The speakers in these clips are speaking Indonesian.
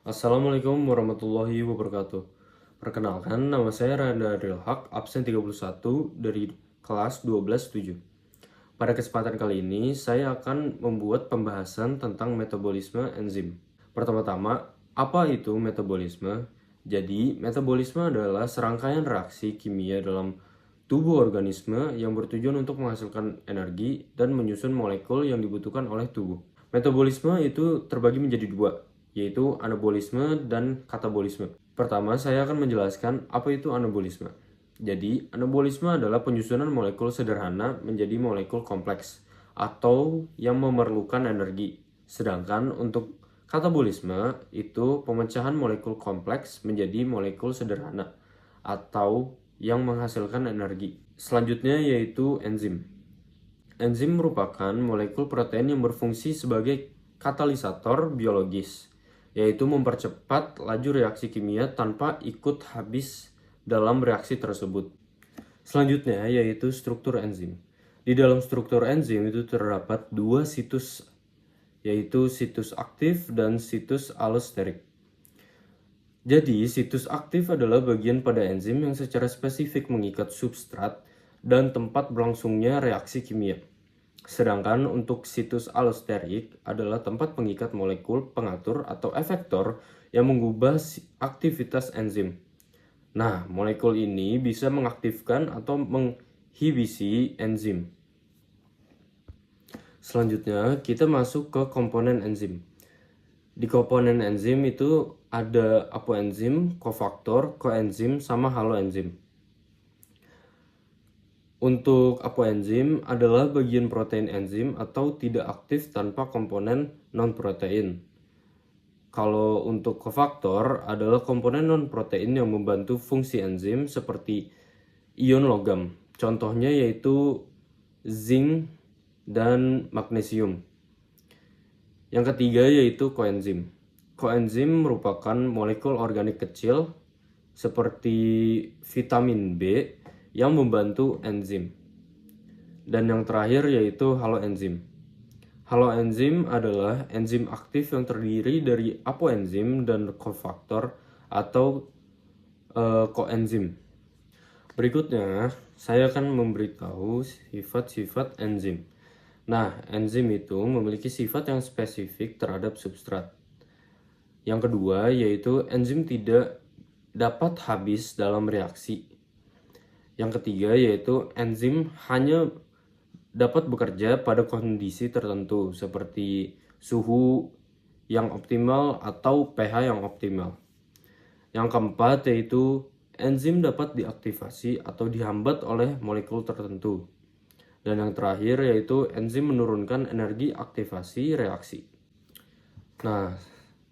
Assalamualaikum warahmatullahi wabarakatuh. Perkenalkan, nama saya Randa Adilhaq, absen 31 dari kelas 12-7. Pada kesempatan kali ini, saya akan membuat pembahasan tentang metabolisme enzim. Pertama-tama, apa itu metabolisme? Jadi, metabolisme adalah serangkaian reaksi kimia dalam tubuh organisme yang bertujuan untuk menghasilkan energi dan menyusun molekul yang dibutuhkan oleh tubuh. Metabolisme itu terbagi menjadi dua, yaitu anabolisme dan katabolisme. Pertama, saya akan menjelaskan apa itu anabolisme. Jadi, anabolisme adalah penyusunan molekul sederhana menjadi molekul kompleks atau yang memerlukan energi. Sedangkan untuk katabolisme itu pemecahan molekul kompleks menjadi molekul sederhana atau yang menghasilkan energi. Selanjutnya yaitu enzim. Enzim merupakan molekul protein yang berfungsi sebagai katalisator biologis, yaitu mempercepat laju reaksi kimia tanpa ikut habis dalam reaksi tersebut. Selanjutnya yaitu struktur enzim. Di dalam struktur enzim itu terdapat dua situs, yaitu situs aktif dan situs allosterik. Jadi, situs aktif adalah bagian pada enzim yang secara spesifik mengikat substrat dan tempat berlangsungnya reaksi kimia. Sedangkan untuk situs allosterik adalah tempat pengikat molekul, pengatur, atau efektor yang mengubah aktivitas enzim. Nah, molekul ini bisa mengaktifkan atau menghibisi enzim. Selanjutnya, kita masuk ke komponen enzim. Di komponen enzim itu ada apoenzim, kofaktor, koenzim, sama haloenzim. Untuk apoenzim adalah bagian protein enzim atau tidak aktif tanpa komponen non-protein. Kalau untuk kofaktor adalah komponen non-protein yang membantu fungsi enzim seperti ion logam. Contohnya yaitu zinc dan magnesium. Yang ketiga yaitu koenzim. Koenzim merupakan molekul organik kecil seperti vitamin B yang membantu enzim. Dan yang terakhir yaitu haloenzim. Haloenzim adalah enzim aktif yang terdiri dari apoenzim dan kofaktor atau koenzim. Berikutnya, saya akan memberitahu sifat-sifat enzim. Nah, enzim itu memiliki sifat yang spesifik terhadap substrat. Yang kedua, yaitu enzim tidak dapat habis dalam reaksi. Yang ketiga, yaitu enzim hanya dapat bekerja pada kondisi tertentu, seperti suhu yang optimal atau pH yang optimal. Yang keempat, yaitu enzim dapat diaktifasi atau dihambat oleh molekul tertentu. Dan yang terakhir yaitu enzim menurunkan energi aktivasi reaksi. Nah,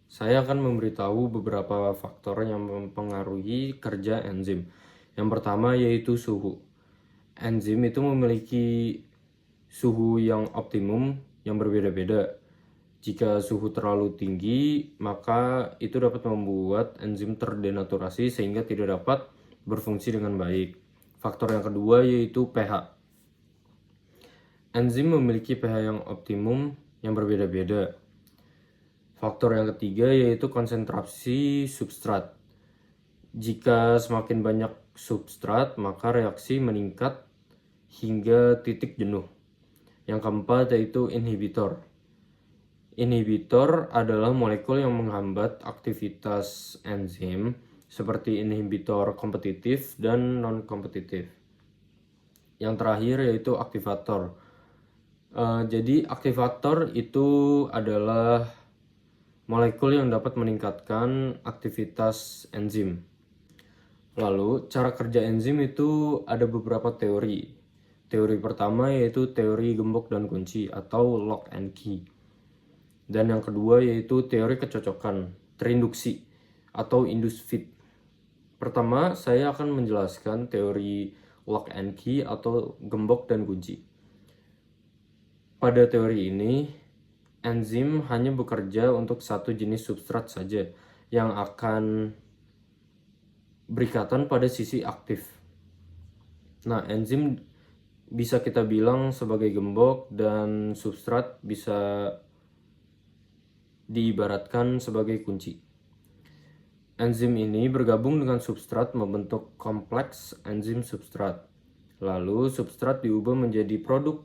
saya akan memberitahu beberapa faktor yang mempengaruhi kerja enzim. Yang pertama yaitu suhu. Enzim itu memiliki suhu yang optimum yang berbeda-beda. Jika suhu terlalu tinggi, maka itu dapat membuat enzim terdenaturasi sehingga tidak dapat berfungsi dengan baik. Faktor yang kedua yaitu pH. Enzim memiliki pH yang optimum yang berbeda-beda. Faktor yang ketiga yaitu konsentrasi substrat. Jika semakin banyak substrat, maka reaksi meningkat hingga titik jenuh. Yang keempat yaitu inhibitor. Inhibitor adalah molekul yang menghambat aktivitas enzim seperti inhibitor kompetitif dan non-kompetitif. Yang terakhir yaitu aktivator. Jadi aktivator itu adalah molekul yang dapat meningkatkan aktivitas enzim. Lalu cara kerja enzim itu ada beberapa teori. Teori pertama yaitu teori gembok dan kunci atau lock and key. Dan yang kedua yaitu teori kecocokan, terinduksi atau induced fit. Pertama, saya akan menjelaskan teori lock and key atau gembok dan kunci. Pada teori ini, enzim hanya bekerja untuk satu jenis substrat saja yang akan berikatan pada sisi aktif. Nah, enzim bisa kita bilang sebagai gembok dan substrat bisa diibaratkan sebagai kunci. Enzim ini bergabung dengan substrat membentuk kompleks enzim substrat. Lalu substrat diubah menjadi produk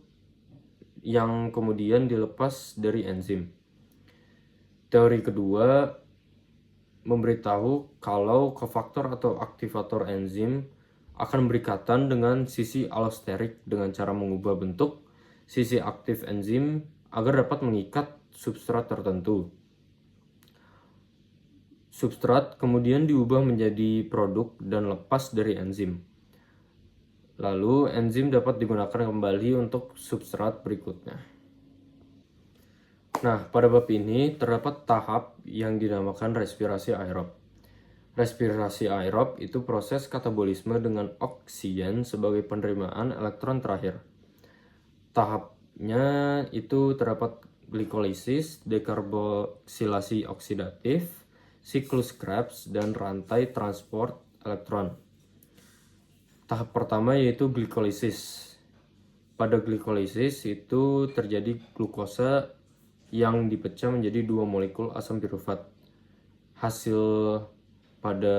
yang kemudian dilepas dari enzim. Teori kedua memberitahu kalau kofaktor atau aktivator enzim akan berikatan dengan sisi alosterik dengan cara mengubah bentuk sisi aktif enzim agar dapat mengikat substrat tertentu. Substrat kemudian diubah menjadi produk dan lepas dari enzim. Lalu enzim dapat digunakan kembali untuk substrat berikutnya. Nah, pada bab ini terdapat tahap yang dinamakan respirasi aerob. Respirasi aerob itu proses katabolisme dengan oksigen sebagai penerimaan elektron terakhir. Tahapnya itu terdapat glikolisis, dekarboksilasi oksidatif, siklus Krebs, dan rantai transport elektron. Tahap pertama yaitu glikolisis. Pada glikolisis itu terjadi glukosa yang dipecah menjadi 2 molekul asam pirufat. Hasil pada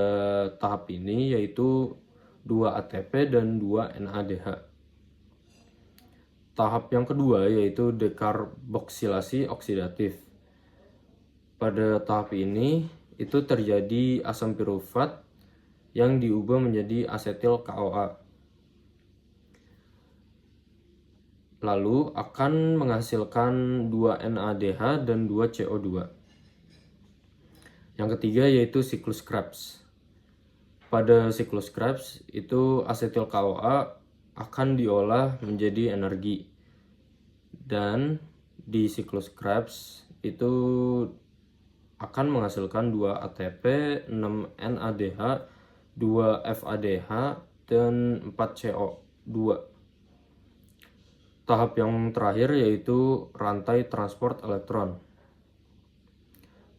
tahap ini yaitu 2 ATP dan 2 NADH. Tahap yang kedua yaitu dekarboksilasi oksidatif. Pada tahap ini itu terjadi asam pirufat yang diubah menjadi asetil KOA. Lalu akan menghasilkan 2 NADH dan 2 CO2. Yang ketiga yaitu siklus Krebs. Pada siklus Krebs itu asetil KOA akan diolah menjadi energi. Dan di siklus Krebs itu akan menghasilkan 2 ATP, 6 NADH, 2 FADH, dan 4 CO2. Tahap yang terakhir yaitu rantai transport elektron.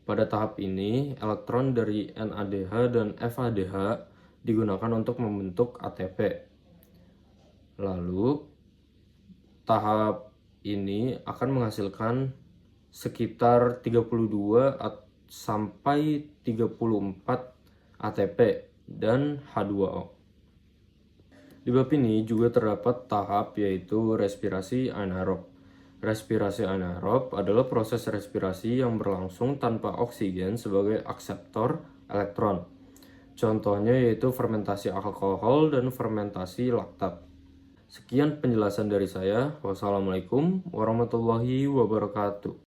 Pada tahap ini, elektron dari NADH dan FADH digunakan untuk membentuk ATP. Lalu, tahap ini akan menghasilkan sekitar 32 sampai 34 ATP dan H2O. Di bab ini juga terdapat tahap yaitu respirasi anaerob. Respirasi anaerob adalah proses respirasi yang berlangsung tanpa oksigen sebagai akseptor elektron. Contohnya yaitu fermentasi alkohol dan fermentasi laktat. Sekian penjelasan dari saya. Wassalamualaikum warahmatullahi wabarakatuh.